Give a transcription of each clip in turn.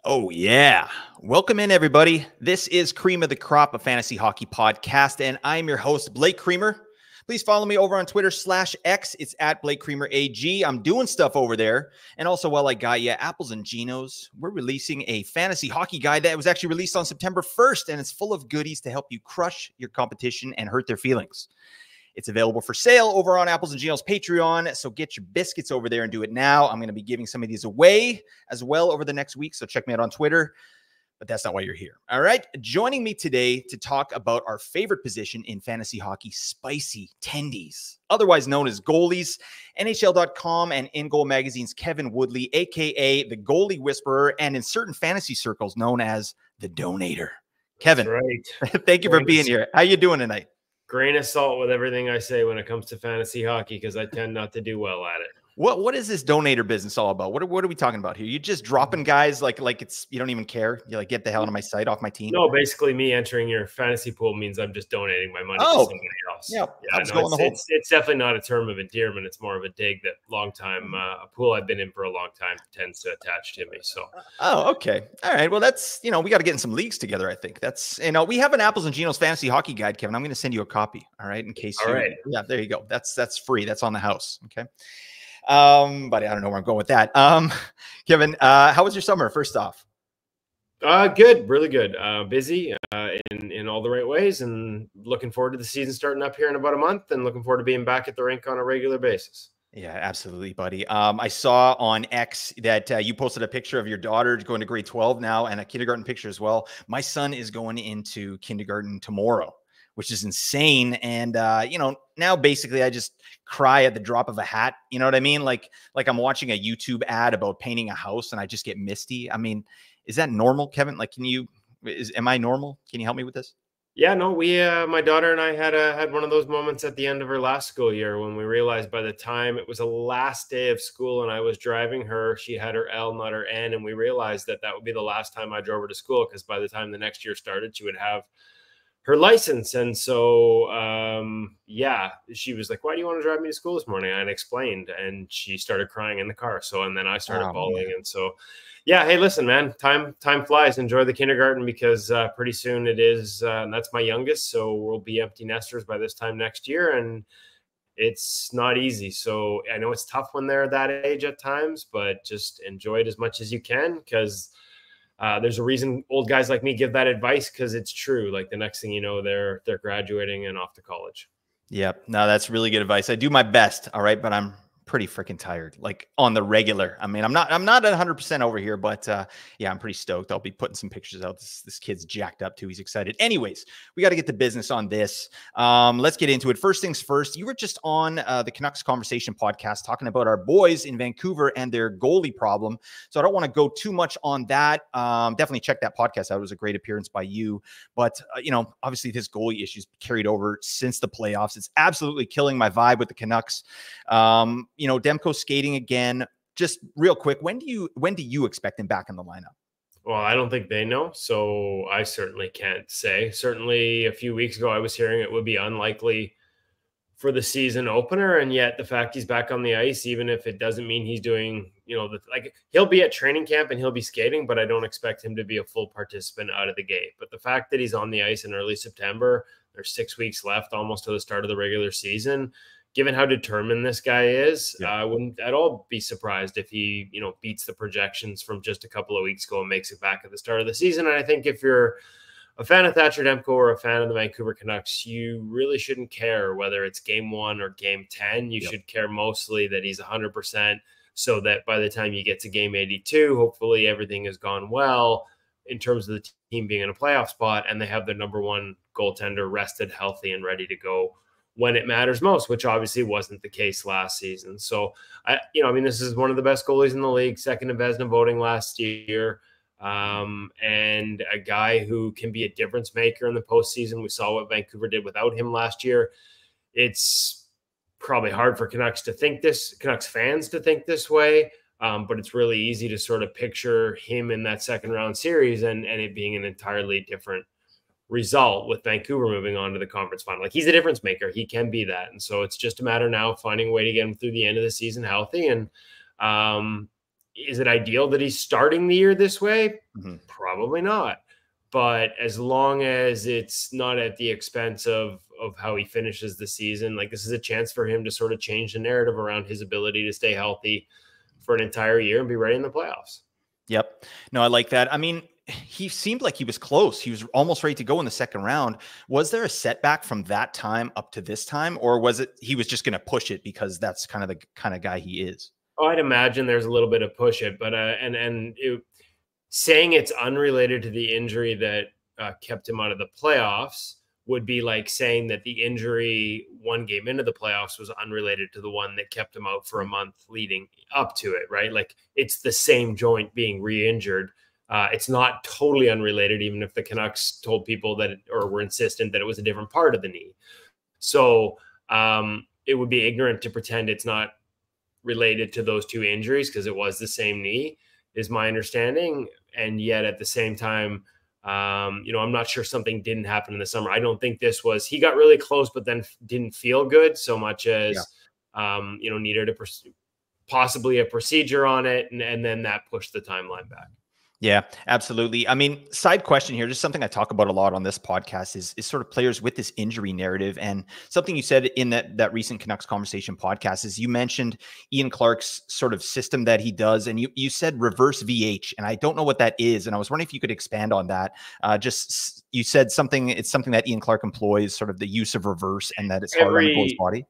Oh, yeah. Welcome in, everybody. This is Cream of the Crop, a fantasy hockey podcast, and I'm your host, Blake Creamer. Please follow me over on Twitter/X. It's at Blake Creamer AG. I'm doing stuff over there. And also, while I got you, Apples and Genos, we're releasing a fantasy hockey guide that was actually released on September 1st, and it's full of goodies to help you crush your competition and hurt their feelings. It's available for sale over on Apples and Genos Patreon, so get your biscuits over there and do it now. I'm going to be giving some of these away as well over the next week, so check me out on Twitter. But that's not why you're here. All right. Joining me today to talk about our favorite position in fantasy hockey, spicy tendies, otherwise known as goalies, NHL.com and In Goal Magazine's Kevin Woodley, a.k.a. the Goalie Whisperer, and in certain fantasy circles known as the Donator. Kevin, that's right. Thank you for being here. How you doing tonight? Grain of salt with everything I say when it comes to fantasy hockey, because I tend not to do well at it. What is this Donator business all about? What are we talking about here? You just dropping guys like it's you don't even care. You're like, get the hell out of my site, off my team. No, basically me entering your fantasy pool means I'm just donating my money to somebody else. Yeah, it's definitely not a term of endearment. It's more of a dig that a pool I've been in for a long time tends to attach to me. So okay. All right. Well, that's we got to get in some leagues together, I think. That's we have an Apples and Genos fantasy hockey guide, Kevin. I'm going to send you a copy, all right, in case yeah, there you go. That's free. That's on the house. Okay. But I don't know where I'm going with that. Kevin, how was your summer? First off, good, really good. Busy in all the right ways, and looking forward to the season starting up here in about a month, and looking forward to being back at the rink on a regular basis. Yeah, absolutely, buddy. I saw on X that you posted a picture of your daughter going to grade 12 now, and a kindergarten picture as well. My son is going into kindergarten tomorrow, which is insane. And, now basically I just cry at the drop of a hat. You know what I mean? Like I'm watching a YouTube ad about painting a house and I just get misty. I mean, is that normal, Kevin? Like, am I normal? Can you help me with this? Yeah, no, my daughter and I had one of those moments at the end of her last school year when we realized by the time it was the last day of school and I was driving her, she had her L, not her N. And we realized that would be the last time I drove her to school, because by the time the next year started, she would have her license. And so, yeah, she was like, why do you want to drive me to school this morning? And I explained, and she started crying in the car. So, and then I started bawling. Man. And so, yeah, hey, listen, man, time flies. Enjoy the kindergarten, because pretty soon it is, and that's my youngest. So we'll be empty nesters by this time next year. And it's not easy. So I know it's tough when they're that age at times, but just enjoy it as much as you can, because there's a reason old guys like me give that advice, because it's true. Like the next thing you know, they're graduating and off to college. Yep. No, that's really good advice. I do my best. All right. But I'm pretty freaking tired, like on the regular. I mean, I'm not 100% over here, but yeah, I'm pretty stoked. I'll be putting some pictures out. This kid's jacked up too. He's excited. Anyways, we got to get the business on this. Let's get into it. First things first, you were just on the Canucks Conversation podcast talking about our boys in Vancouver and their goalie problem. So I don't want to go too much on that. Definitely check that podcast out. It was a great appearance by you. But, obviously this goalie issue's carried over since the playoffs. It's absolutely killing my vibe with the Canucks. Demko skating again. Just real quick, when do you expect him back in the lineup? Well, I don't think they know, so I certainly can't say. Certainly a few weeks ago, I was hearing it would be unlikely for the season opener, and yet the fact he's back on the ice, even if it doesn't mean he's doing, he'll be at training camp and he'll be skating, but I don't expect him to be a full participant out of the gate. But the fact that he's on the ice in early September, there's 6 weeks left almost to the start of the regular season. Given how determined this guy is, I wouldn't at all be surprised if he, beats the projections from just a couple of weeks ago and makes it back at the start of the season. And I think if you're a fan of Thatcher Demko or a fan of the Vancouver Canucks, you really shouldn't care whether it's game 1 or game 10. You should care mostly that he's 100%, so that by the time you get to game 82, hopefully everything has gone well in terms of the team being in a playoff spot, and they have their number one goaltender rested, healthy, and ready to go when it matters most, which obviously wasn't the case last season. So, this is one of the best goalies in the league, second in Vezina voting last year, and a guy who can be a difference maker in the postseason. We saw what Vancouver did without him last year. It's probably hard for Canucks fans to think this way, but it's really easy to sort of picture him in that second round series and it being an entirely different result with Vancouver moving on to the conference final. Like, he's a difference maker. He can be that. And so it's just a matter now of finding a way to get him through the end of the season healthy. And Is it ideal that he's starting the year this way? Mm-hmm. Probably not. But as long as it's not at the expense of how he finishes the season, like this is a chance for him to sort of change the narrative around his ability to stay healthy for an entire year and be ready in the playoffs. Yep. No, I like that. I mean, he seemed like he was close. He was almost ready to go in the second round. Was there a setback from that time up to this time, or was it he was just going to push it because that's kind of the kind of guy he is? Oh, I'd imagine there's a little bit of push it, but saying it's unrelated to the injury that kept him out of the playoffs would be like saying that the injury one game into the playoffs was unrelated to the one that kept him out for a month leading up to it, right? Like it's the same joint being re-injured. It's not totally unrelated, even if the Canucks told people that, or were insistent that it was a different part of the knee. So it would be ignorant to pretend it's not related to those two injuries because it was the same knee, is my understanding. And yet at the same time, I'm not sure something didn't happen in the summer. I don't think this was, he got really close, but then didn't feel good so much as, needed possibly a procedure on it. And then that pushed the timeline back. Yeah, absolutely. I mean, side question here, just something I talk about a lot on this podcast is sort of players with this injury narrative. And something you said in that recent Canucks Conversation podcast is you mentioned Ian Clark's sort of system that he does. And you said reverse VH, and I don't know what that is. And I was wondering if you could expand on that. You said it's something that Ian Clark employs, sort of the use of reverse, and that it's hard on the goalie's body.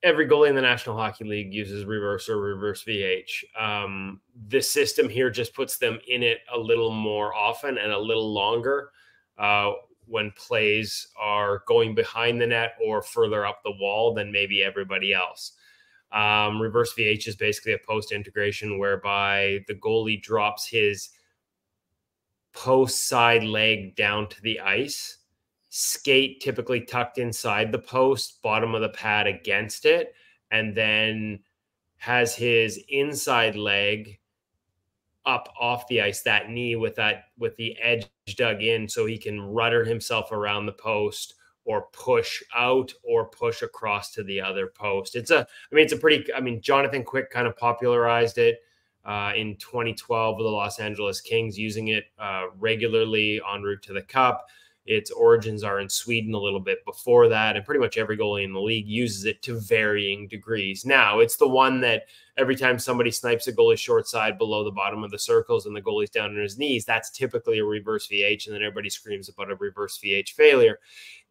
Every goalie in the National Hockey League uses reverse or reverse VH. The system here just puts them in it a little more often and a little longer when plays are going behind the net or further up the wall than maybe everybody else. Reverse VH is basically a post integration whereby the goalie drops his post side leg down to the ice, skate typically tucked inside the post, bottom of the pad against it, and then has his inside leg up off the ice, that knee with the edge dug in, so he can rudder himself around the post or push out or push across to the other post. Jonathan Quick kind of popularized it in 2012 with the Los Angeles Kings, using it regularly en route to the Cup. Its origins are in Sweden a little bit before that, and pretty much every goalie in the league uses it to varying degrees. Now, it's the one that every time somebody snipes a goalie short side below the bottom of the circles and the goalie's down on his knees, that's typically a reverse VH, and then everybody screams about a reverse VH failure.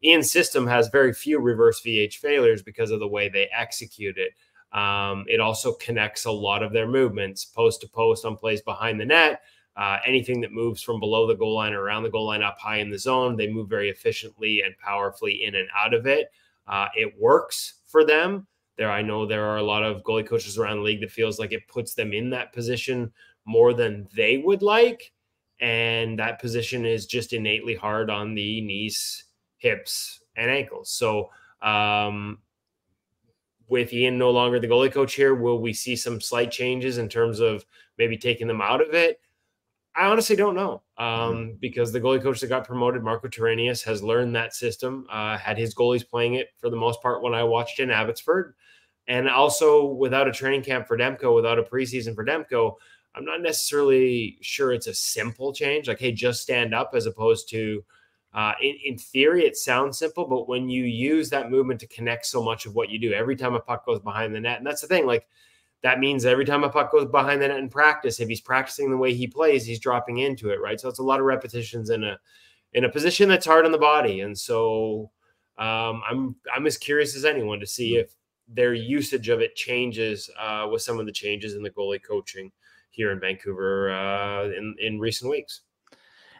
Ian's system has very few reverse VH failures because of the way they execute it. It also connects a lot of their movements, post to post on plays behind the net. Anything that moves from below the goal line or around the goal line up high in the zone, they move very efficiently and powerfully in and out of it. It works for them. I know there are a lot of goalie coaches around the league that feels like it puts them in that position more than they would like. And that position is just innately hard on the knees, hips, and ankles. So with Ian no longer the goalie coach here, will we see some slight changes in terms of maybe taking them out of it? I honestly don't know, because the goalie coach that got promoted, Marco Terranius, has learned that system, had his goalies playing it for the most part when I watched in Abbotsford. And also without a training camp for Demko, without a preseason for Demko, I'm not necessarily sure it's a simple change, like, hey, just stand up, as opposed to, in theory, it sounds simple, but when you use that movement to connect so much of what you do, every time a puck goes behind the net, and that's the thing, like, that means every time a puck goes behind the net in practice, if he's practicing the way he plays, he's dropping into it, right? So it's a lot of repetitions in a position that's hard on the body. And so I'm as curious as anyone to see if their usage of it changes with some of the changes in the goalie coaching here in Vancouver in recent weeks.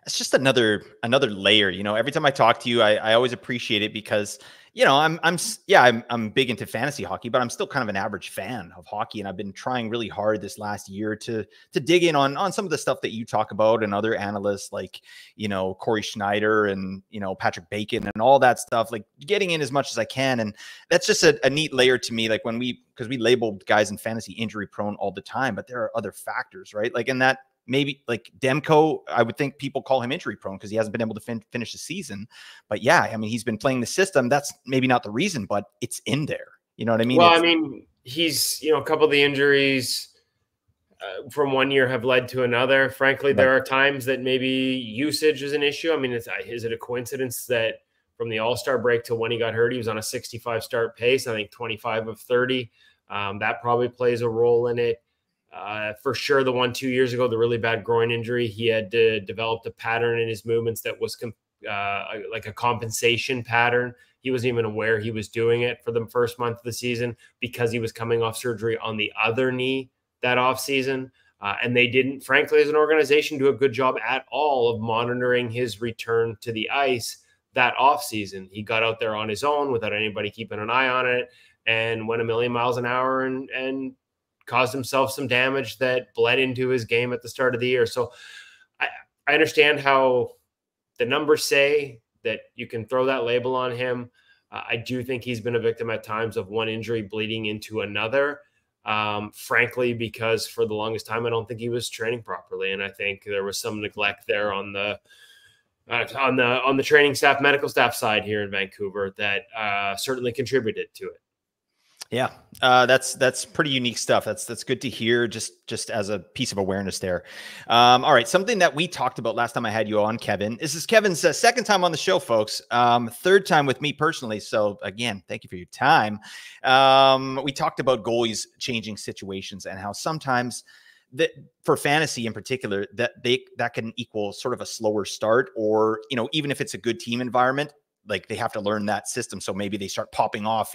It's just another layer. Every time I talk to you, I always appreciate it because, I'm big into fantasy hockey, but I'm still kind of an average fan of hockey. And I've been trying really hard this last year to dig in on some of the stuff that you talk about and other analysts like, Corey Schneider and, Patrick Bacon and all that stuff, like getting in as much as I can. And that's just a neat layer to me. Like because we labeled guys in fantasy injury prone all the time, but there are other factors, right? Like in that, maybe like Demko, I would think people call him injury prone because he hasn't been able to finish the season. But yeah, I mean, he's been playing the system. That's maybe not the reason, but it's in there. You know what I mean? Well, he's, a couple of the injuries from one year have led to another. Frankly, there are times that maybe usage is an issue. I mean, is it a coincidence that from the All-Star break to when he got hurt, he was on a 65 start pace, I think 25 of 30. That probably plays a role in it. For sure, the one 2 years ago, the really bad groin injury, he had developed a pattern in his movements that was like a compensation pattern. He wasn't even aware he was doing it for the first month of the season because he was coming off surgery on the other knee that offseason. And they didn't, frankly, as an organization, do a good job at all of monitoring his return to the ice that offseason. He got out there on his own without anybody keeping an eye on it and went a million miles an hour and caused himself some damage that bled into his game at the start of the year. So I understand how the numbers say that you can throw that label on him. I do think he's been a victim at times of one injury bleeding into another. Frankly, because for the longest time, I don't think he was training properly. And I think there was some neglect there on the training staff, medical staff side here in Vancouver that certainly contributed to it. Yeah, that's pretty unique stuff. That's good to hear. Just as a piece of awareness there. All right, something that we talked about last time I had you on, Kevin. This is Kevin's second time on the show, folks. Third time with me personally. So again, thank you for your time. We talked about goalies changing situations and how sometimes that for fantasy in particular, that can equal sort of a slower start, or even if it's a good team environment, like they have to learn that system. So maybe they start popping off,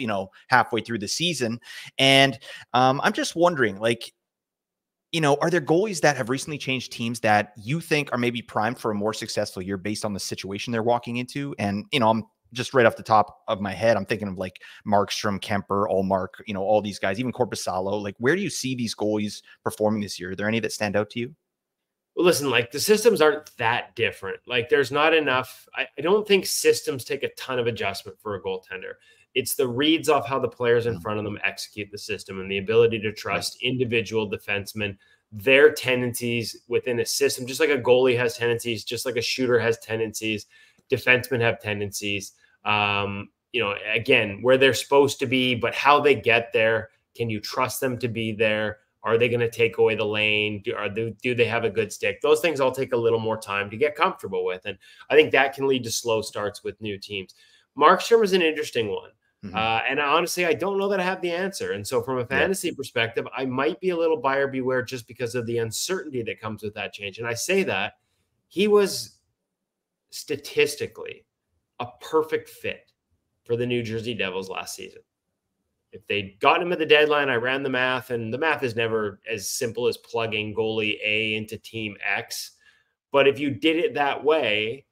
halfway through the season. And I'm just wondering, are there goalies that have recently changed teams that you think are maybe primed for a more successful year based on the situation they're walking into? And, I'm just right off the top of my head, I'm thinking of like Markstrom, Kemper, Ullmark, all these guys, even Korpisalo. Like, where do you see these goalies performing this year? Are there any that stand out to you? Well, listen, the systems aren't that different. There's not enough. I don't think systems take a ton of adjustment for a goaltender. It's the reads off how the players in front of them execute the system and the ability to trust individual defensemen, their tendencies within a system, just like a goalie has tendencies, just like a shooter has tendencies, defensemen have tendencies, again, where they're supposed to be, but how they get there. Can you trust them to be there? Are they going to take away the lane? Do they have a good stick? Those things all take a little more time to get comfortable with. And I think that can lead to slow starts with new teams. Markstrom is an interesting one. Mm-hmm. And honestly, I don't know that I have the answer. And so from a fantasy perspective, I might be a little buyer beware just because of the uncertainty that comes with that change. And I say that he was statistically a perfect fit for the New Jersey Devils last season. If they'd gotten him at the deadline, I ran the math, and the math is never as simple as plugging goalie A into team X. But if you did it that way,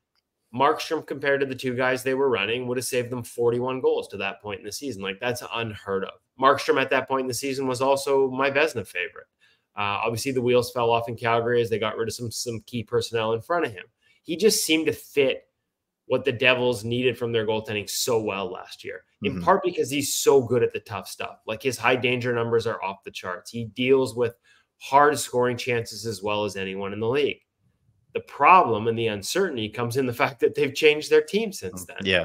Markstrom, compared to the two guys they were running, would have saved them 41 goals to that point in the season. That's unheard of. Markstrom at that point in the season was also my Vezina favorite. Obviously, the wheels fell off in Calgary as they got rid of some key personnel in front of him. He just seemed to fit what the Devils needed from their goaltending so well last year, in part because he's so good at the tough stuff. His high danger numbers are off the charts. He deals with hard scoring chances as well as anyone in the league. The problem and the uncertainty comes in the fact that they've changed their team since then. Yeah.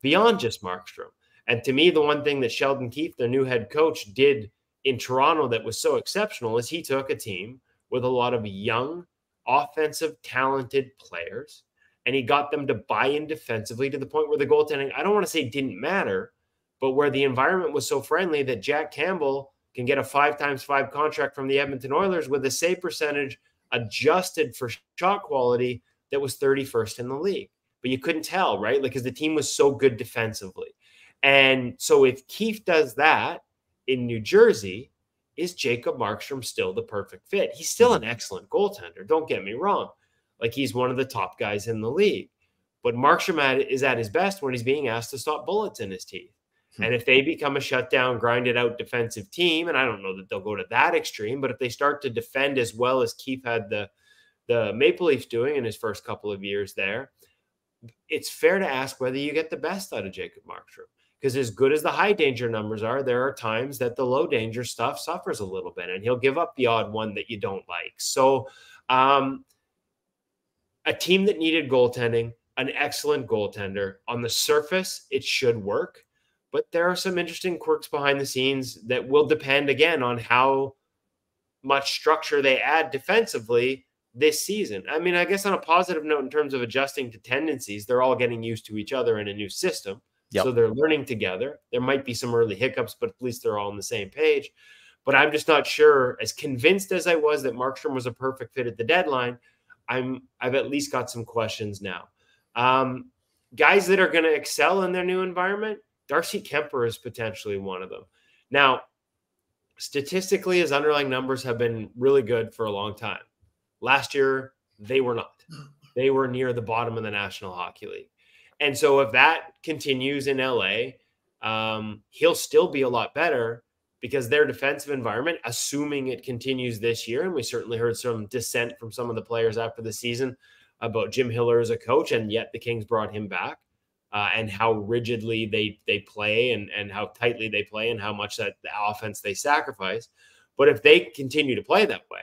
Beyond just Markstrom. And to me, the one thing that Sheldon Keefe, their new head coach, did in Toronto that was so exceptional is he took a team with a lot of young, offensive, talented players, and he got them to buy in defensively to the point where the goaltending, I don't want to say didn't matter, but where the environment was so friendly that Jack Campbell can get a 5x5 contract from the Edmonton Oilers with a save percentage adjusted for shot quality that was 31st in the league. But you couldn't tell, right? Because the team was so good defensively. And so if Keefe does that in New Jersey, is Jacob Markstrom still the perfect fit? He's still an excellent goaltender. Don't get me wrong. He's one of the top guys in the league. But Markstrom is at his best when he's being asked to stop bullets in his teeth. And if they become a shutdown, grinded out defensive team, and I don't know that they'll go to that extreme, but if they start to defend as well as Keefe had the Maple Leafs doing in his first couple of years there, it's fair to ask whether you get the best out of Jacob Markstrom. Because as good as the high danger numbers are, there are times that the low danger stuff suffers a little bit, and he'll give up the odd one that you don't like. So, a team that needed goaltending, an excellent goaltender. On the surface, it should work. But there are some interesting quirks behind the scenes that will depend, again, on how much structure they add defensively this season. I mean, I guess on a positive note in terms of adjusting to tendencies, they're all getting used to each other in a new system. Yep. So they're learning together. There might be some early hiccups, but at least they're all on the same page. But I'm just not sure, as convinced as I was that Markstrom was a perfect fit at the deadline, I've at least got some questions now. Guys that are going to excel in their new environment, Darcy Kemper is potentially one of them. Now, statistically, his underlying numbers have been really good for a long time. Last year, they were not. They were near the bottom of the National Hockey League. And so if that continues in LA, he'll still be a lot better because their defensive environment, assuming it continues this year, and we certainly heard some dissent from some of the players after the season about Jim Hiller as a coach, and yet the Kings brought him back, and how rigidly they play and how tightly they play and how much that the offense they sacrifice. But if they continue to play that way,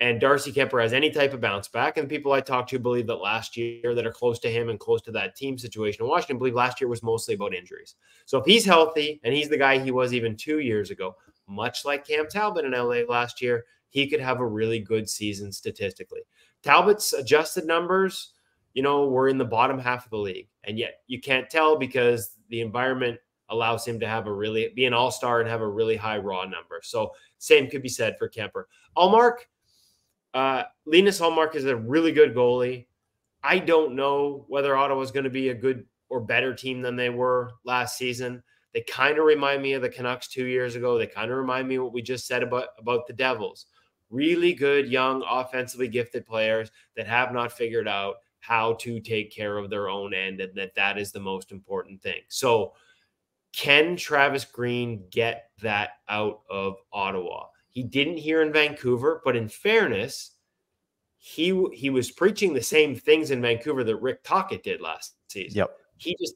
and Darcy Kemper has any type of bounce back, and people I talk to believe that last year that are close to him and close to that team situation in Washington believe last year was mostly about injuries. So if he's healthy and he's the guy he was even 2 years ago, much like Cam Talbot in LA last year, he could have a really good season statistically. Talbot's adjusted numbers, were in the bottom half of the league. And yet you can't tell because the environment allows him to be an all-star and have a really high raw number. So same could be said for Kemper. Linus Ullmark is a really good goalie. I don't know whether Ottawa is going to be a good or better team than they were last season. They kind of remind me of the Canucks 2 years ago. They kind of remind me of what we just said about the Devils. Really good, young, offensively gifted players that have not figured out how to take care of their own end, and that is the most important thing. So can Travis Green get that out of Ottawa? He didn't here in Vancouver, but in fairness, he was preaching the same things in Vancouver that Rick Tocchet did last season. Yep.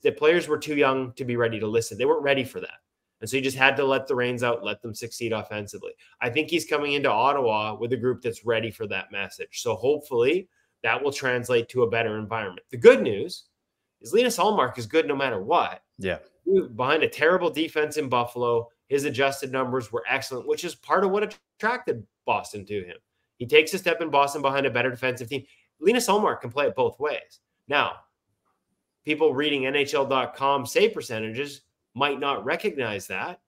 The players were too young to be ready to listen. They weren't ready for that. And so he just had to let the reins out, let them succeed offensively. I think he's coming into Ottawa with a group that's ready for that message. So hopefully that will translate to a better environment. The good news is Linus Ullmark is good no matter what. Yeah. Behind a terrible defense in Buffalo, his adjusted numbers were excellent, which is part of what attracted Boston to him. He takes a step in Boston behind a better defensive team. Linus Ullmark can play it both ways. Now, people reading NHL.com save percentages might not recognize that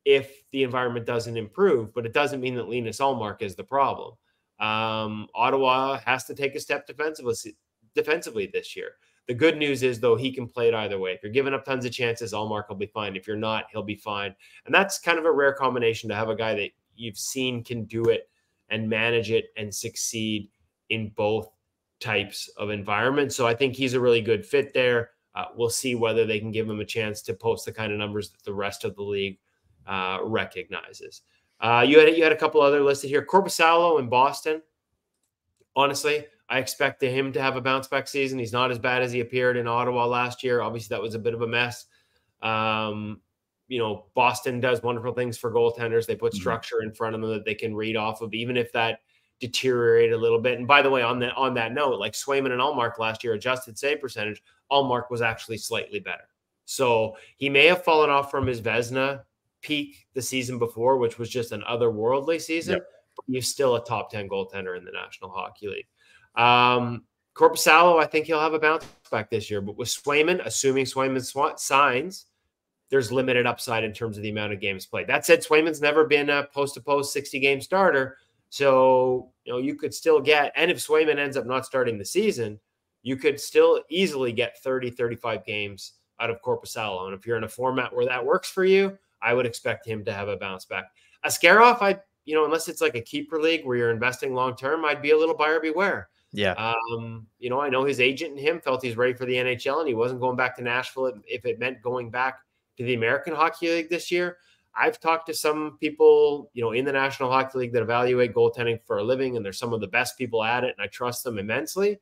if the environment doesn't improve, but it doesn't mean that Linus Ullmark is the problem. Ottawa has to take a step defensively this year. The good news is, though, he can play it either way. If you're giving up tons of chances, Ullmark will be fine. If you're not, he'll be fine. And that's kind of a rare combination to have a guy that you've seen can do it and manage it and succeed in both types of environments. So I think he's a really good fit there. We'll see whether they can give him a chance to post the kind of numbers that the rest of the league recognizes. You had a couple other listed here. Korpisalo in Boston. Honestly, I expect him to have a bounce back season. He's not as bad as he appeared in Ottawa last year. Obviously, that was a bit of a mess. Boston does wonderful things for goaltenders. They put structure in front of them that they can read off of, even if that deteriorated a little bit. And by the way, on that note, like Swayman and Ullmark last year, adjusted save percentage, Ullmark was actually slightly better. So he may have fallen off from his Vezina peak the season before, which was just an otherworldly season. Yep. But he's still a top 10 goaltender in the National Hockey League. Korpisalo, I think he'll have a bounce back this year. But with Swayman, assuming Swayman signs, there's limited upside in terms of the amount of games played. That said, Swayman's never been a post-to-post 60-game starter. So, you could still get, and if Swayman ends up not starting the season, you could still easily get 30, 35 games out of Korpisalo. And if you're in a format where that works for you, I would expect him to have a bounce back. Askarov, unless it's like a keeper league where you're investing long-term, I'd be a little buyer beware. Yeah. I know his agent and him felt he's ready for the NHL and he wasn't going back to Nashville if it meant going back to the American Hockey League this year. I've talked to some people, in the National Hockey League that evaluate goaltending for a living, and they're some of the best people at it, and I trust them immensely.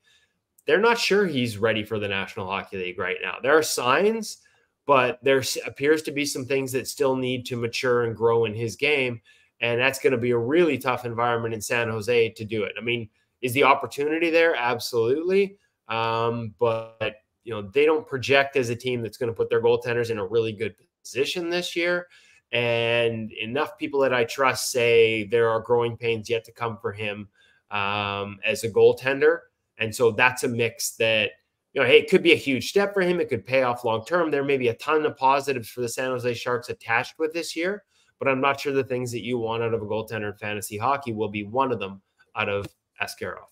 They're not sure he's ready for the National Hockey League right now. There are signs, but there appears to be some things that still need to mature and grow in his game, and that's going to be a really tough environment in San Jose to do it. I mean, is the opportunity there? Absolutely. But they don't project as a team that's going to put their goaltenders in a really good position this year. and enough people that I trust say there are growing pains yet to come for him as a goaltender. And so that's a mix that, hey, it could be a huge step for him. It could pay off long term. There may be a ton of positives for the San Jose Sharks attached with this year, but I'm not sure the things that you want out of a goaltender in fantasy hockey will be one of them out of Askarov.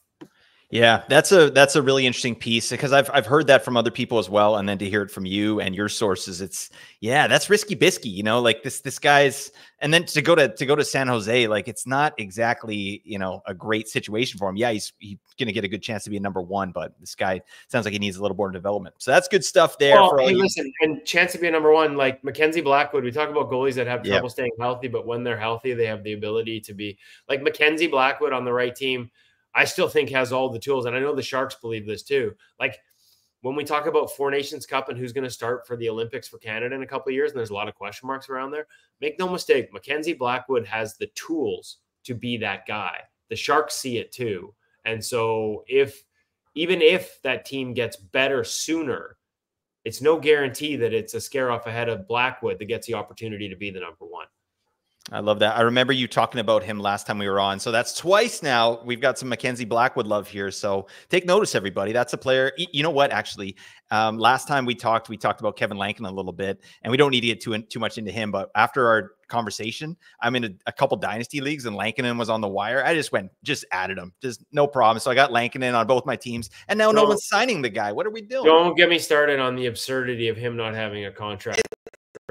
Yeah, that's a really interesting piece, because I've heard that from other people as well, and then to hear it from you and your sources, that's risky bisky, like this guy's, and then to go to San Jose, like it's not exactly a great situation for him. Yeah, he's gonna get a good chance to be a number one, but this guy sounds like he needs a little more development. So that's good stuff there. Well, hey, listen, and chance to be a number one, like Mackenzie Blackwood. We talk about goalies that have trouble staying healthy, but when they're healthy, they have the ability to be like Mackenzie Blackwood on the right team. I still think has all the tools. And I know the Sharks believe this too. Like when we talk about Four Nations Cup and who's going to start for the Olympics for Canada in a couple of years, and there's a lot of question marks around there, make no mistake, Mackenzie Blackwood has the tools to be that guy. The Sharks see it too. And so even if that team gets better sooner, it's no guarantee that it's a scare off ahead of Blackwood that gets the opportunity to be the number one. I love that. I remember you talking about him last time we were on. So that's twice now. We've got some Mackenzie Blackwood love here. So take notice, everybody. That's a player. You know what? Actually, last time we talked about Kevin Lankinen a little bit, and we don't need to get too much into him. But after our conversation, I'm in a couple dynasty leagues, and Lankinen was on the wire. I just added him, just no problem. So I got Lankinen on both my teams, and now no one's signing the guy. What are we doing? Don't get me started on the absurdity of him not having a contract.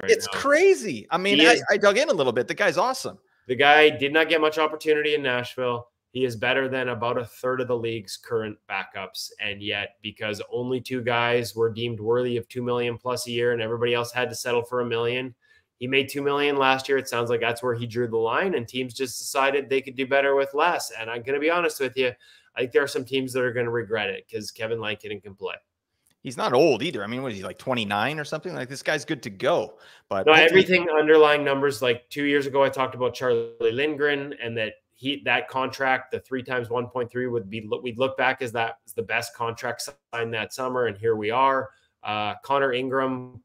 It's crazy. I mean, I dug in a little bit. The guy's awesome. The guy did not get much opportunity in Nashville. He is better than about a third of the league's current backups. And yet, because only two guys were deemed worthy of $2 million plus a year and everybody else had to settle for $1 million, he made $2 million last year. It sounds like that's where he drew the line, and teams just decided they could do better with less. And I'm going to be honest with you. I think there are some teams that are going to regret it because Kevin Lankinen can play. He's not old either. I mean, what is he, like 29 or something? Like, this guy's good to go. But no, everything underlying numbers. Like 2 years ago, I talked about Charlie Lindgren and that contract, the 3 times 1.3 we'd look back as that is the best contract signed that summer. And here we are. Connor Ingram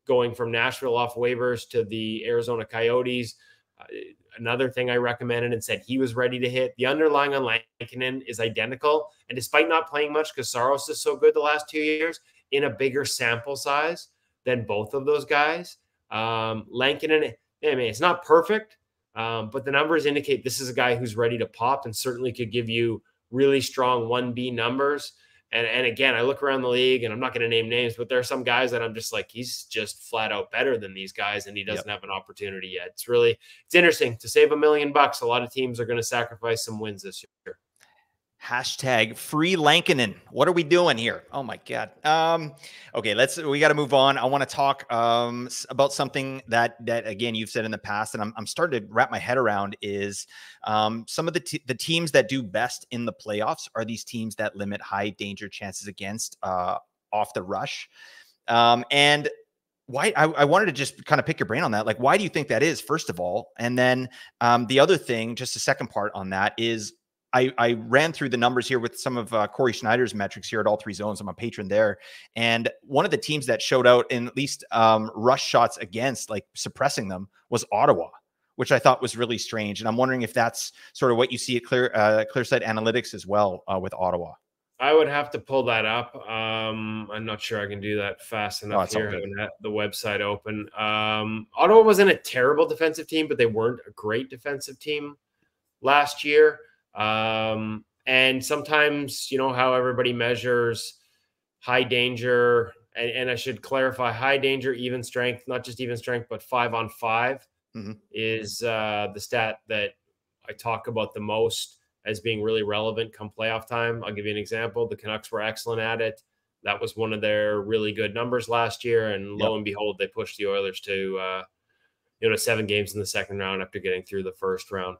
going from Nashville off waivers to the Arizona Coyotes. Another thing I recommended and said he was ready to hit. The underlying on Lankinen is identical. And despite not playing much because Saros is so good the last 2 years, in a bigger sample size than both of those guys, Lankinen, I mean, it's not perfect, but the numbers indicate this is a guy who's ready to pop and certainly could give you really strong 1B numbers. And again, I look around the league, and I'm not going to name names, but there are some guys that I'm just like, he's just flat out better than these guys, and he doesn't have an opportunity yet. It's interesting. To save $1 million, a lot of teams are going to sacrifice some wins this year. Hashtag free Lankinen. What are we doing here? Oh my God. Okay, we got to move on. I want to talk about something that again, you've said in the past, and I'm starting to wrap my head around is some of the teams that do best in the playoffs are these teams that limit high danger chances against off the rush. And why I wanted to just kind of pick your brain on that. Like, why do you think that is, first of all? And then the other thing, just a second part on that is, I ran through the numbers here with some of Corey Schneider's metrics here at All Three Zones. I'm a patron there. And one of the teams that showed out in at least rush shots against, like suppressing them, was Ottawa, which I thought was really strange. And I'm wondering if that's sort of what you see at Clearsight Analytics as well with Ottawa. I would have to pull that up. I'm not sure I can do that fast enough here. I have the website open. Ottawa wasn't a terrible defensive team, but they weren't a great defensive team last year. And sometimes, how everybody measures high danger, and I should clarify, high danger, even strength, not just even strength, but 5-on-5 is the stat that I talk about the most as being really relevant come playoff time. I'll give you an example. The Canucks were excellent at it. That was one of their really good numbers last year. And lo and behold, they pushed the Oilers to 7 games in the second round after getting through the first round.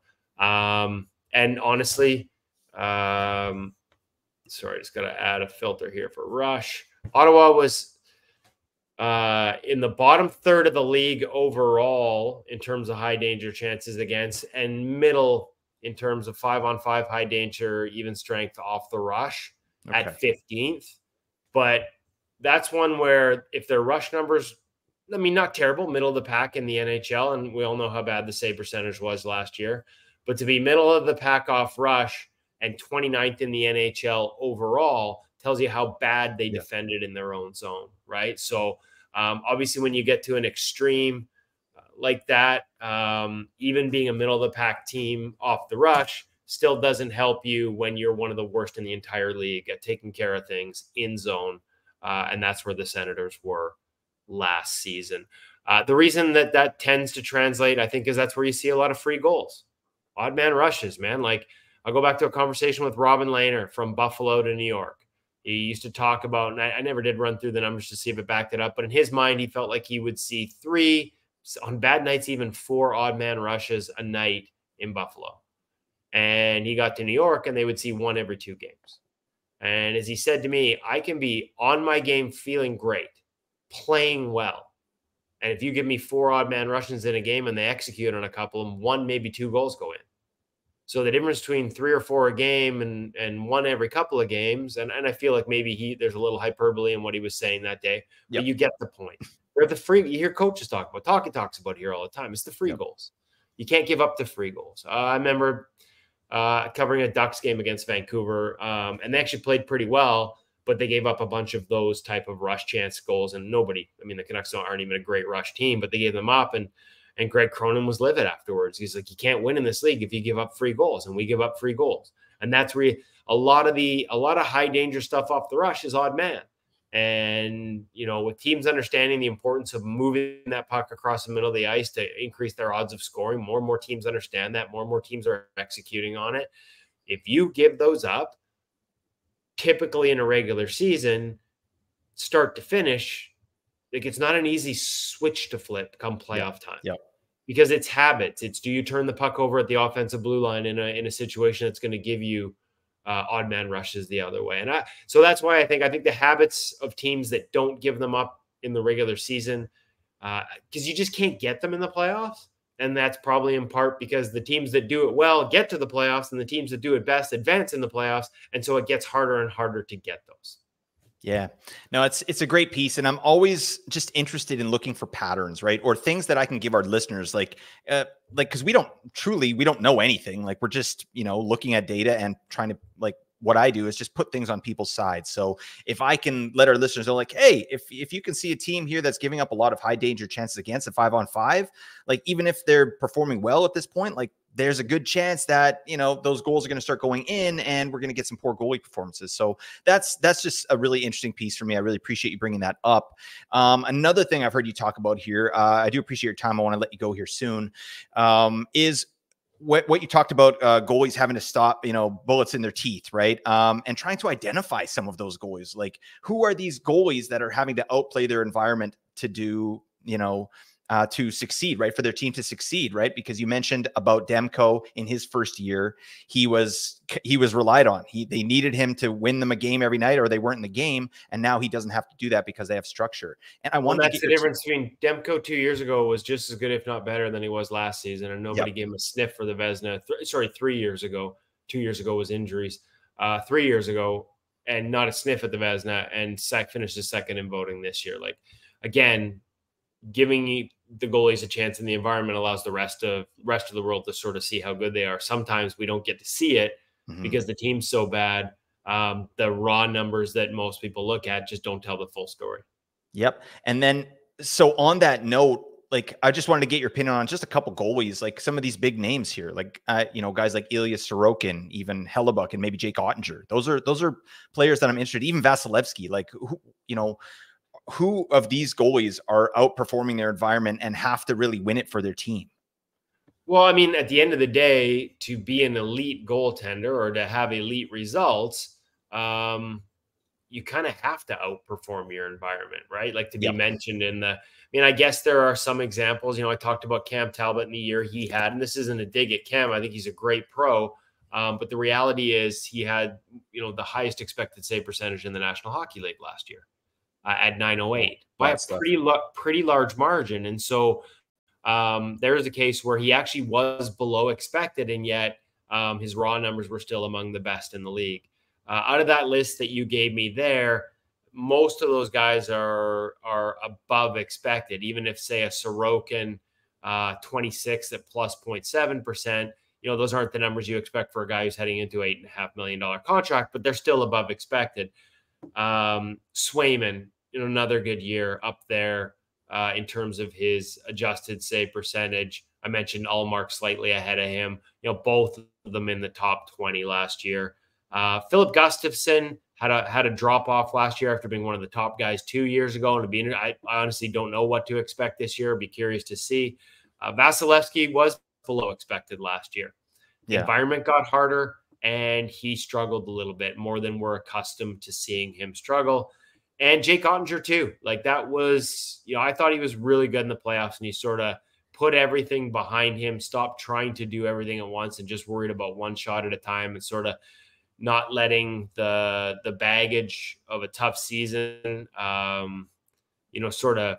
And honestly, sorry, I just got to add a filter here for rush. Ottawa was in the bottom third of the league overall in terms of high danger chances against, and middle in terms of 5-on-5 high danger, even strength off the rush at 15th. But that's one where if their rush numbers I mean, not terrible, middle of the pack in the NHL. And we all know how bad the save percentage was last year. But to be middle of the pack off rush and 29th in the NHL overall tells you how bad they defended in their own zone, right? So obviously when you get to an extreme like that, even being a middle of the pack team off the rush still doesn't help you when you're one of the worst in the entire league at taking care of things in zone. And that's where the Senators were last season. The reason that tends to translate, I think, is that's where you see a lot of free goals. Odd man rushes, man. Like, I'll go back to a conversation with Robin Lehner from Buffalo to New York. He used to talk about, and I never did run through the numbers to see if it backed it up, but in his mind, he felt like he would see 3, on bad nights, even 4 odd man rushes a night in Buffalo. And he got to New York and they would see 1 every 2 games. And as he said to me, I can be on my game feeling great, playing well. And if you give me 4 odd man rushes in a game and they execute on a couple, and 1, maybe 2 goals go in. So the difference between 3 or 4 a game and 1 every couple of games, and I feel like maybe there's a little hyperbole in what he was saying that day, but you get the point. They're the free. You hear coaches talk about, talks about here all the time. It's the free goals. You can't give up the free goals. I remember covering a Ducks game against Vancouver, and they actually played pretty well, but they gave up a bunch of those type of rush chance goals, and nobody. I mean, the Canucks aren't even a great rush team, but they gave them up, and Greg Cronin was livid afterwards. He's like, you can't win in this league if you give up free goals, and we give up free goals. And that's where a lot of high danger stuff off the rush is odd man. And, you know, with teams understanding the importance of moving that puck across the middle of the ice to increase their odds of scoring, more and more teams understand that, more and more teams are executing on it. If you give those up, typically in a regular season, start to finish, like, it's not an easy switch to flip come playoff time. Because it's habits. It's, do you turn the puck over at the offensive blue line in a situation that's going to give you odd man rushes the other way? And so that's why I think the habits of teams that don't give them up in the regular season, because you just can't get them in the playoffs. And that's probably in part because the teams that do it well get to the playoffs, and the teams that do it best advance in the playoffs. And so it gets harder and harder to get those. Yeah, no, it's a great piece. And I'm always just interested in looking for patterns, right? Or things that I can give our listeners, cause we don't know anything. Like, we're just, looking at data and trying to, like, what I do is just put things on people's sides. So if I can let our listeners know, like, hey, if you can see a team here that's giving up a lot of high danger chances against a 5-on-5, like, even if they're performing well at this point, like, there's a good chance that, those goals are going to start going in and we're going to get some poor goalie performances. So that's just a really interesting piece for me. I really appreciate you bringing that up. Another thing I've heard you talk about here, I do appreciate your time. I want to let you go here soon, is what you talked about, goalies having to stop, bullets in their teeth, right? And trying to identify some of those goalies. Like, who are these goalies that are having to outplay their environment to do, to succeed, right? For their team to succeed, right? Because you mentioned about Demko in his first year, he was relied on. They needed him to win them a game every night, or they weren't in the game. And now he doesn't have to do that because they have structure. And that's the difference between Demko 2 years ago was just as good, if not better, than he was last season. And nobody gave him a sniff for the Vezina. 3 years ago. 2 years ago was injuries. 3 years ago, and not a sniff at the Vezina, and finished the second in voting this year. Like, again, giving the goalies a chance in the environment allows the rest of the world to sort of see how good they are. Sometimes we don't get to see it because the team's so bad. The raw numbers that most people look at just don't tell the full story. Yep. And then, so on that note, like, I just wanted to get your opinion on just a couple goalies, like some of these big names here, like, guys like Ilya Sorokin, even Hellebuck, and maybe Jake Ottinger. Those are players that I'm interested in. Even Vasilevsky, like, who of these goalies are outperforming their environment and have to really win it for their team? Well, I mean, at the end of the day, to be an elite goaltender or to have elite results, you kind of have to outperform your environment, right? Like, to be mentioned in I guess there are some examples. I talked about Cam Talbot in the year he had, and this isn't a dig at Cam. I think he's a great pro. But the reality is he had, the highest expected save percentage in the National Hockey League last year. At 908 by a pretty large margin. And so there is a case where he actually was below expected, and yet his raw numbers were still among the best in the league. Out of that list that you gave me there, most of those guys are above expected. Even if, say, a Sorokin 26 at plus 0.7%, those aren't the numbers you expect for a guy who's heading into $8.5 million contract, but they're still above expected. Swayman, another good year up there in terms of his adjusted save percentage. I mentioned Allmark slightly ahead of him, both of them in the top 20 last year. Philip Gustafson had a drop off last year after being one of the top guys 2 years ago. And I honestly don't know what to expect this year. Be curious to see. Vasilevsky was below expected last year. The environment got harder, and he struggled a little bit more than we're accustomed to seeing him struggle. And Jake Ottinger too. Like, that was, I thought he was really good in the playoffs, and he sort of put everything behind him, stopped trying to do everything at once and just worried about one shot at a time, and sort of not letting the baggage of a tough season, sort of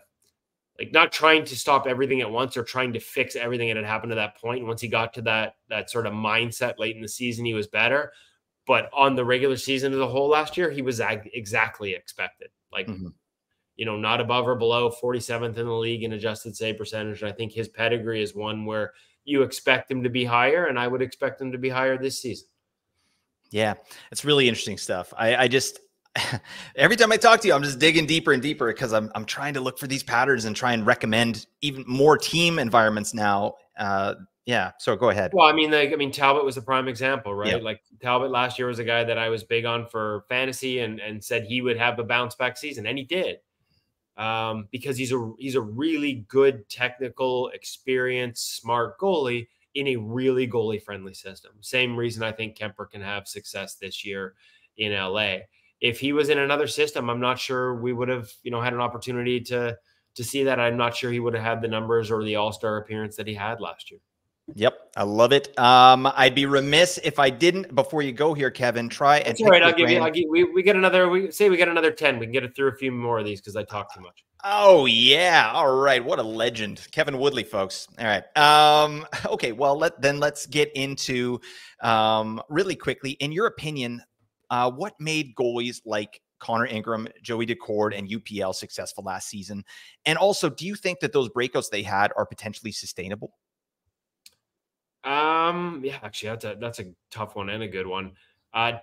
like not trying to stop everything at once or trying to fix everything that had happened to that point. And once he got to that sort of mindset late in the season, he was better. But on the regular season as a whole last year, he was exactly expected. Like, not above or below, 47th in the league in adjusted save percentage. And I think his pedigree is one where you expect him to be higher, and I would expect him to be higher this season. Yeah, it's really interesting stuff. I just every time I talk to you, I'm just digging deeper and deeper because I'm trying to look for these patterns and try and recommend even more team environments now. Yeah, so go ahead. Well, I mean, Talbot was a prime example, right? Yeah. Like, Talbot last year was a guy that I was big on for fantasy and said he would have a bounce back season, and he did. Because he's a really good, technical, experienced, smart goalie in a really goalie friendly system. Same reason I think Kemper can have success this year in LA. If he was in another system, I'm not sure we would have, had an opportunity to see that. I'm not sure he would have had the numbers or the all-star appearance that he had last year. Yep, I love it. I'd be remiss if I didn't, before you go here, Kevin, try and That's all right. We get another, we get another 10. We can get it through a few more of these because I talk too much. Oh yeah. All right. What a legend. Kevin Woodley, folks. All right. Okay. Well, let's get into really quickly, in your opinion, what made goalies like Connor Ingram, Joey Decord, and UPL successful last season? And also, do you think that those breakouts they had are potentially sustainable? Yeah, actually, that's a tough one and a good one.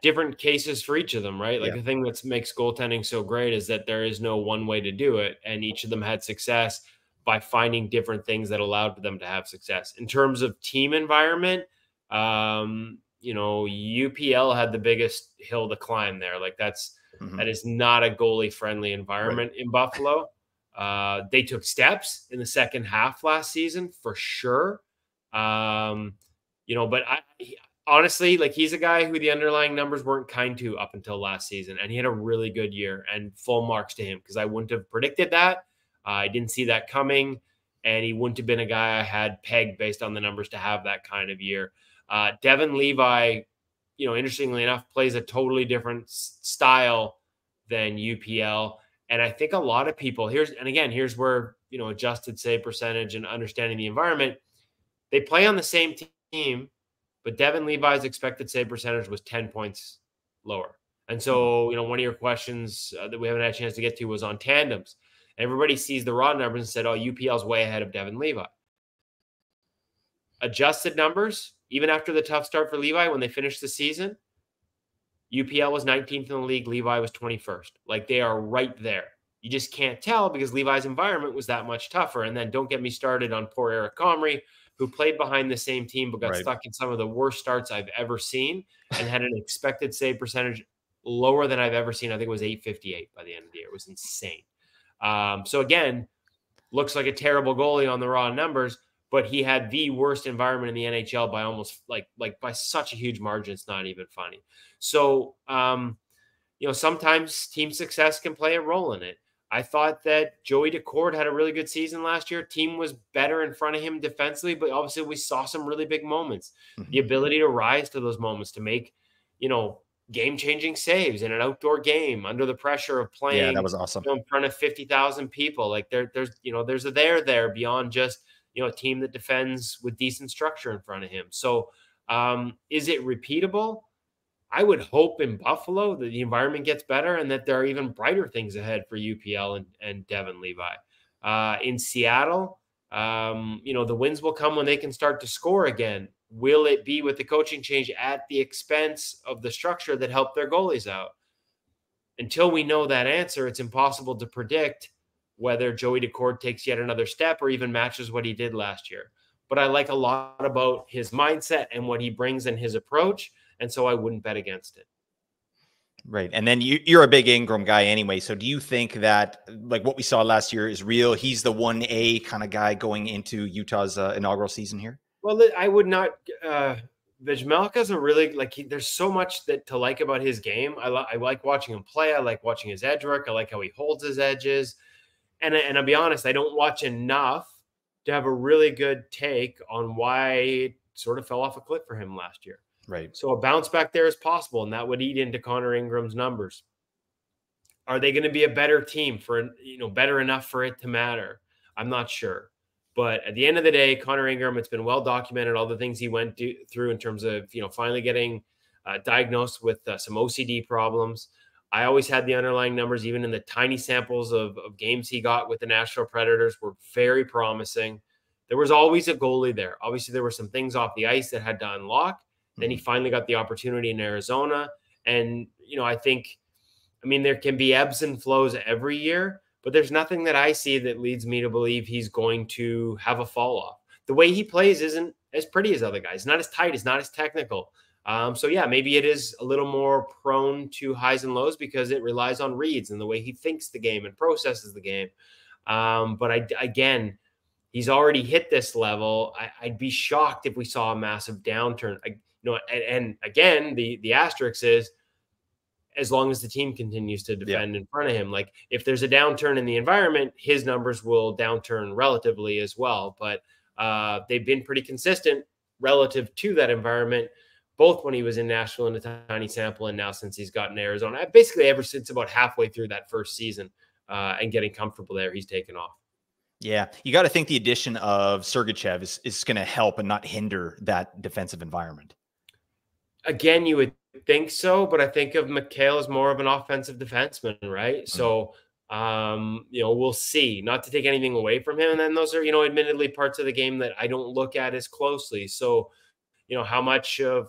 Different cases for each of them, right? Like, the thing that makes goaltending so great is that there is no one way to do it, and each of them had success by finding different things that allowed them to have success. In terms of team environment, UPL had the biggest hill to climb there. Like, that is not a goalie friendly environment in Buffalo. They took steps in the second half last season for sure. But honestly, like, he's a guy who the underlying numbers weren't kind to up until last season, and he had a really good year, and full marks to him because I wouldn't have predicted that. I didn't see that coming, and he wouldn't have been a guy I had pegged based on the numbers to have that kind of year. Devin Levi, interestingly enough, plays a totally different style than UPL. And I think a lot of people here's where, adjusted save percentage and understanding the environment, they play on the same team, but Devin Levi's expected save percentage was 10 points lower. And so, one of your questions that we haven't had a chance to get to was on tandems. Everybody sees the raw numbers and said, oh, UPL's way ahead of Devin Levi. Adjusted numbers, even after the tough start for Levi, when they finished the season, UPL was 19th in the league. Levi was 21st. Like, they are right there. You just can't tell because Levi's environment was that much tougher. And then don't get me started on poor Eric Comrie, who played behind the same team but got stuck in some of the worst starts I've ever seen and had an expected save percentage lower than I've ever seen. I think it was 858 by the end of the year. It was insane. So again, looks like a terrible goalie on the raw numbers, but he had the worst environment in the NHL by almost like by such a huge margin. It's not even funny. So, sometimes team success can play a role in it. I thought that Joey Decord had a really good season last year. Team was better in front of him defensively, but obviously we saw some really big moments. The ability to rise to those moments, to make, game-changing saves in an outdoor game under the pressure of playing. Yeah, that was awesome. In front of 50,000 people. Like, there's a there beyond just, a team that defends with decent structure in front of him. So is it repeatable? I would hope in Buffalo that the environment gets better and that there are even brighter things ahead for UPL and Devin Levi. In Seattle, the wins will come when they can start to score again. Will it be with the coaching change at the expense of the structure that helped their goalies out? Until we know that answer, it's impossible to predict whether Joey Daccord takes yet another step or even matches what he did last year. But I like a lot about his mindset and what he brings in his approach, and so I wouldn't bet against it. Right. And then you're a big Ingram guy anyway. So do you think that like what we saw last year is real? He's the 1A kind of guy going into Utah's inaugural season here? Well, I would not. Vejmelka's a really there's so much to like about his game. I like watching him play. I like watching his edge work. I like how he holds his edges. And I'll be honest, I don't watch enough to have a really good take on why it sort of fell off a cliff for him last year. Right. So a bounce back there is possible, and that would eat into Connor Ingram's numbers. Are they going to be a better team better enough for it to matter? I'm not sure. But at the end of the day, Connor Ingram, it's been well documented, all the things he went through in terms of, finally getting diagnosed with some OCD problems. I always had the underlying numbers, even in the tiny samples of games he got with the Nashville Predators, were very promising. There was always a goalie there. Obviously, there were some things off the ice that had to unlock. Then he finally got the opportunity in Arizona. And, there can be ebbs and flows every year, but there's nothing that I see that leads me to believe he's going to have a fall off. The way he plays isn't as pretty as other guys. Not as tight. It's not as technical. Maybe it is a little more prone to highs and lows because it relies on reads and the way he thinks the game and processes the game. Again, he's already hit this level. I'd be shocked if we saw a massive downturn. And again, the asterisk is as long as the team continues to defend in front of him. Like if there's a downturn in the environment, his numbers will downturn relatively as well. But they've been pretty consistent relative to that environment, both when he was in Nashville in a tiny sample and now since he's gotten Arizona. Basically ever since about halfway through that first season and getting comfortable there, he's taken off. Yeah, you got to think the addition of Sergachev is going to help and not hinder that defensive environment. Again, you would think so, but I think of McHale as more of an offensive defenseman, right? Mm-hmm. So, we'll see. Not to take anything away from him, and then those are, admittedly parts of the game that I don't look at as closely. So, how much of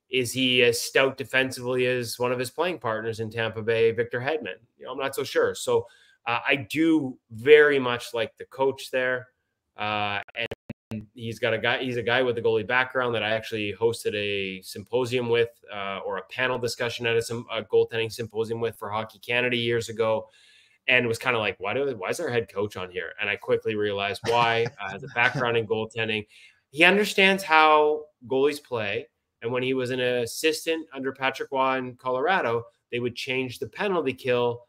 is he as stout defensively as one of his playing partners in Tampa Bay, Victor Hedman? I'm not so sure. So, I do very much like the coach there, and he's a guy with a goalie background that I actually hosted a symposium with or a panel discussion at a goaltending symposium with for Hockey Canada years ago. And it was kind of like, why is our head coach on here? And I quickly realized why. Has a background in goaltending. He understands how goalies play. And when he was an assistant under Patrick Waugh in Colorado, they would change the penalty kill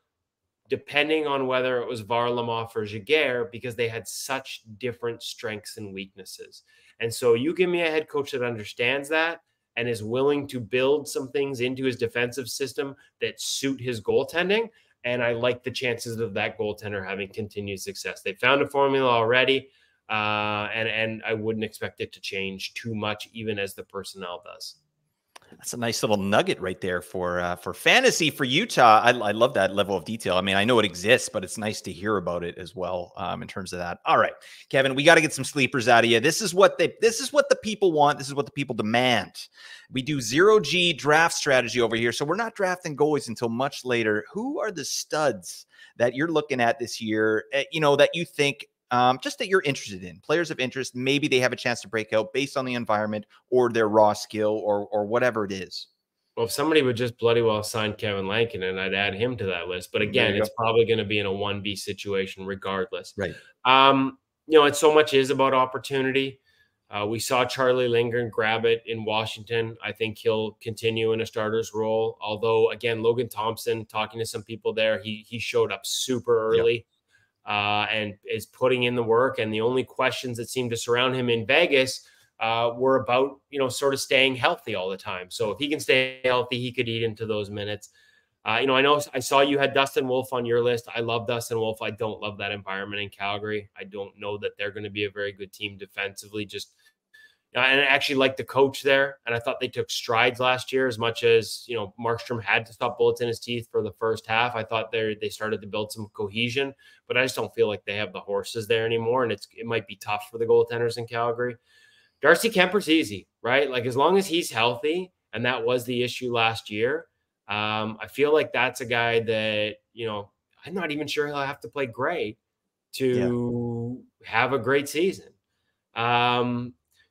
depending on whether it was Varlamov or Jaguar, because they had such different strengths and weaknesses. And so you give me a head coach that understands that and is willing to build some things into his defensive system that suit his goaltending, and I like the chances of that goaltender having continued success. They found a formula already, and I wouldn't expect it to change too much, even as the personnel does. That's a nice little nugget right there for fantasy for Utah. I love that level of detail. I mean, I know it exists, but it's nice to hear about it as well in terms of that. All right, Kevin, we got to get some sleepers out of you. This is what the people want. This is what the people demand. We do 0G draft strategy over here, so we're not drafting goalies until much later. Who are the studs that you're looking at this year? That you think. Just that you're interested in, players of interest. Maybe they have a chance to break out based on the environment or their raw skill or whatever it is. Well, if somebody would just bloody well sign Kevin Lankinen, I'd add him to that list. But again, it's probably going to be in a 1B situation regardless. Right. It's so much is about opportunity. We saw Charlie Lindgren grab it in Washington. I think he'll continue in a starter's role. Although, again, Logan Thompson, talking to some people there, he showed up super early. Yep. And is putting in the work. And the only questions that seemed to surround him in Vegas were about, sort of staying healthy all the time. So if he can stay healthy, he could eat into those minutes. I know I saw you had Dustin Wolf on your list. I love Dustin Wolf. I don't love that environment in Calgary. I don't know that they're going to be a very good team defensively. Just, And I actually like the coach there. And I thought they took strides last year as much as, Markstrom had to stop bullets in his teeth for the first half. I thought they started to build some cohesion, but I just don't feel like they have the horses there anymore. And it might be tough for the goaltenders in Calgary. Darcy Kemper's easy, right? Like, as long as he's healthy, and that was the issue last year, I feel like that's a guy that, I'm not even sure he'll have to play great to have a great season. I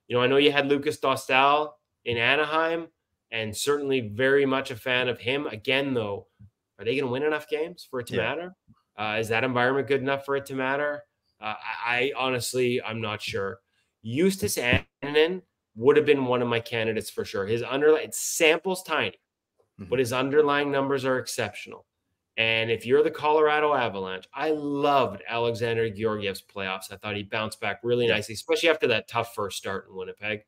know you had Lucas Dostal in Anaheim, and certainly very much a fan of him. Again, though, are they going to win enough games for it to matter? Is that environment good enough for it to matter? I honestly, I'm not sure. Justus Annunen would have been one of my candidates for sure. His sample's tiny, but his underlying numbers are exceptional. And if you're the Colorado Avalanche, I loved Alexander Georgiev's playoffs. I thought he bounced back really nicely, especially after that tough first start in Winnipeg.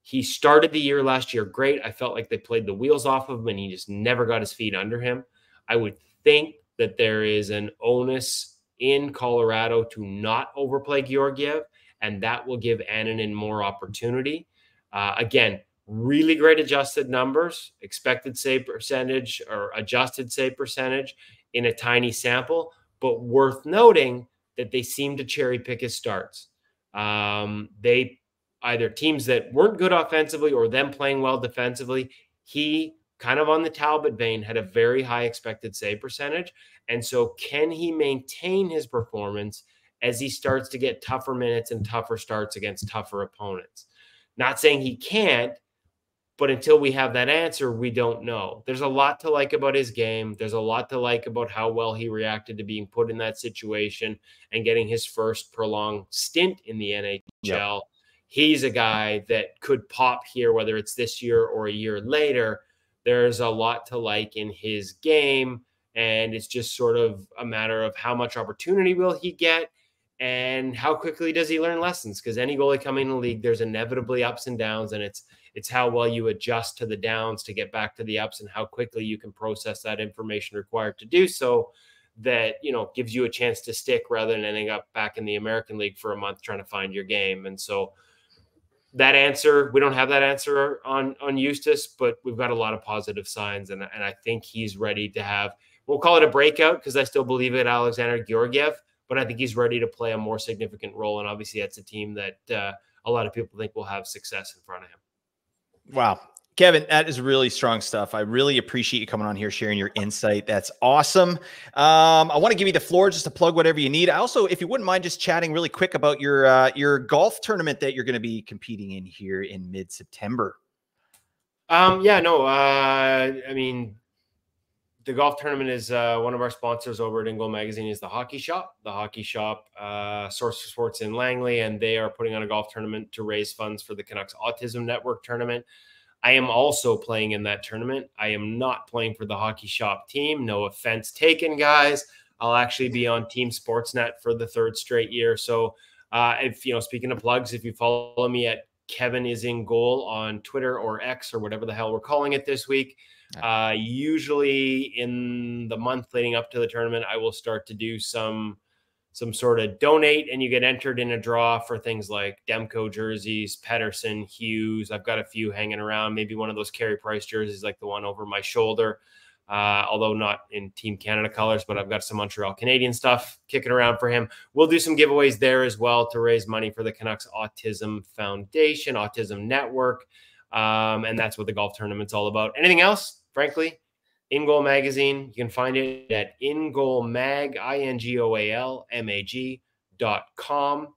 He started the year last year great. I felt like they played the wheels off of him, and he just never got his feet under him. I would think that there is an onus in Colorado to not overplay Georgiev, and that will give Annunen more opportunity. Again, really great adjusted numbers, expected save percentage or adjusted save percentage in a tiny sample, but worth noting that they seem to cherry pick his starts. They either teams that weren't good offensively or them playing well defensively. He, kind of on the Talbot vein, had a very high expected save percentage. And so can he maintain his performance as he starts to get tougher minutes and tougher starts against tougher opponents? Not saying he can't, but until we have that answer, we don't know. There's a lot to like about his game. There's a lot to like about how well he reacted to being put in that situation and getting his first prolonged stint in the NHL. Yep. He's a guy that could pop here, whether it's this year or a year later. There's a lot to like in his game, and it's just sort of a matter of how much opportunity will he get and how quickly does he learn lessons, because any goalie coming in the league, there's inevitably ups and downs, and it's how well you adjust to the downs to get back to the ups and how quickly you can process that information required to do so that, gives you a chance to stick rather than ending up back in the American League for a month trying to find your game. And so that answer, we don't have that answer on Justus, but we've got a lot of positive signs. And I think he's ready to have, we'll call it a breakout because I still believe it, Alexander Georgiev, but I think he's ready to play a more significant role. And obviously that's a team that a lot of people think will have success in front of him. Wow. Kevin, that is really strong stuff. I really appreciate you coming on here, sharing your insight. That's awesome. I want to give you the floor just to plug whatever you need. I also, if you wouldn't mind just chatting really quick about your golf tournament that you're going to be competing in here in mid-September. The golf tournament is one of our sponsors over at In Goal Magazine is the Hockey Shop. The Hockey Shop, source for sports in Langley, and they are putting on a golf tournament to raise funds for the Canucks Autism Network tournament. I am also playing in that tournament. I am not playing for the Hockey Shop team. No offense taken, guys. I'll actually be on Team Sportsnet for the third straight year. So speaking of plugs, if you follow me at Kevin is in goal on Twitter or X or whatever the hell we're calling it this week, usually in the month leading up to the tournament, I will start to do some sort of donate, and you get entered in a draw for things like Demko jerseys, Pedersen, Hughes. I've got a few hanging around, maybe one of those Carey Price jerseys like the one over my shoulder, although not in Team Canada colors, but I've got some Montreal Canadian stuff kicking around for him. We'll do some giveaways there as well to raise money for the Canucks Autism Foundation, Autism Network, and that's what the golf tournament's all about. Anything else, frankly, In Goal Magazine, you can find it at ingoalmag, INGOALMAG.com.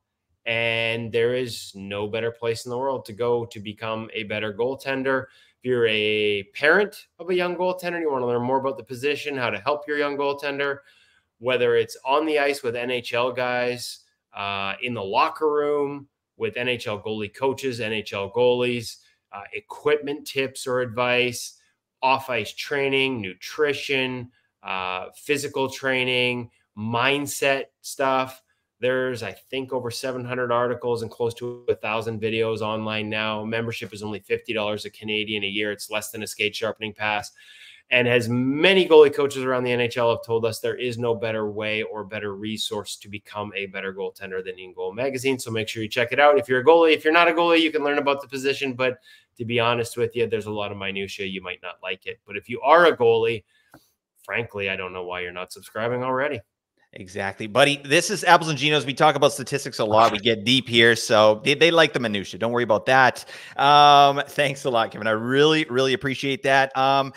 And there is no better place in the world to go to become a better goaltender. If you're a parent of a young goaltender, you want to learn more about the position, how to help your young goaltender, whether it's on the ice with NHL guys, in the locker room with NHL goalie coaches, NHL goalies, equipment tips or advice, off-ice training, nutrition, physical training, mindset stuff. There's, I think, over 700 articles and close to 1,000 videos online now. Membership is only $50 Canadian a year. It's less than a skate sharpening pass. And as many goalie coaches around the NHL have told us, there is no better way or better resource to become a better goaltender than In Goal magazine. So make sure you check it out. If you're a goalie, if you're not a goalie, you can learn about the position. But to be honest with you, there's a lot of minutia. You might not like it. But if you are a goalie, frankly, I don't know why you're not subscribing already. Exactly, buddy. This is Apples and Ginos. We talk about statistics a lot. We get deep here, so they like the minutia. Don't worry about that. Thanks a lot, Kevin. I really, really appreciate that.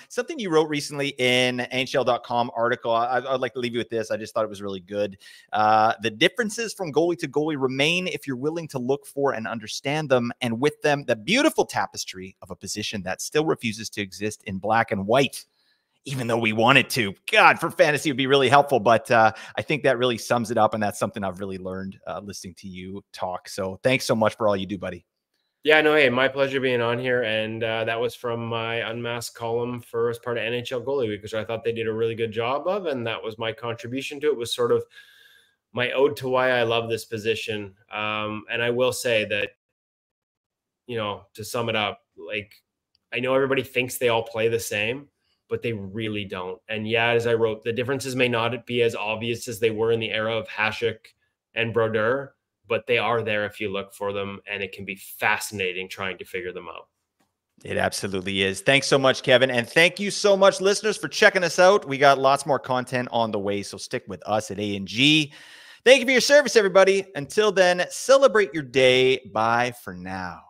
Something you wrote recently in NHL.com article, I'd like to leave you with this. I just thought it was really good. The differences from goalie to goalie remain if you're willing to look for and understand them, and with them, the beautiful tapestry of a position that still refuses to exist in black and white, even though we wanted to. God, for fantasy, it would be really helpful. But I think that really sums it up. And that's something I've really learned listening to you talk. So thanks so much for all you do, buddy. Yeah, no, hey, my pleasure being on here. And that was from my Unmasked column for as part of NHL Goalie Week, which I thought they did a really good job of. And that was my contribution to it, was sort of my ode to why I love this position. And I will say that, to sum it up, like, I know everybody thinks they all play the same, but they really don't. And yeah, as I wrote, the differences may not be as obvious as they were in the era of Hasek and Brodeur, but they are there if you look for them, and it can be fascinating trying to figure them out. It absolutely is. Thanks so much, Kevin. And thank you so much, listeners, for checking us out. We got lots more content on the way, so stick with us at A&G. Thank you for your service, everybody. Until then, celebrate your day. Bye for now.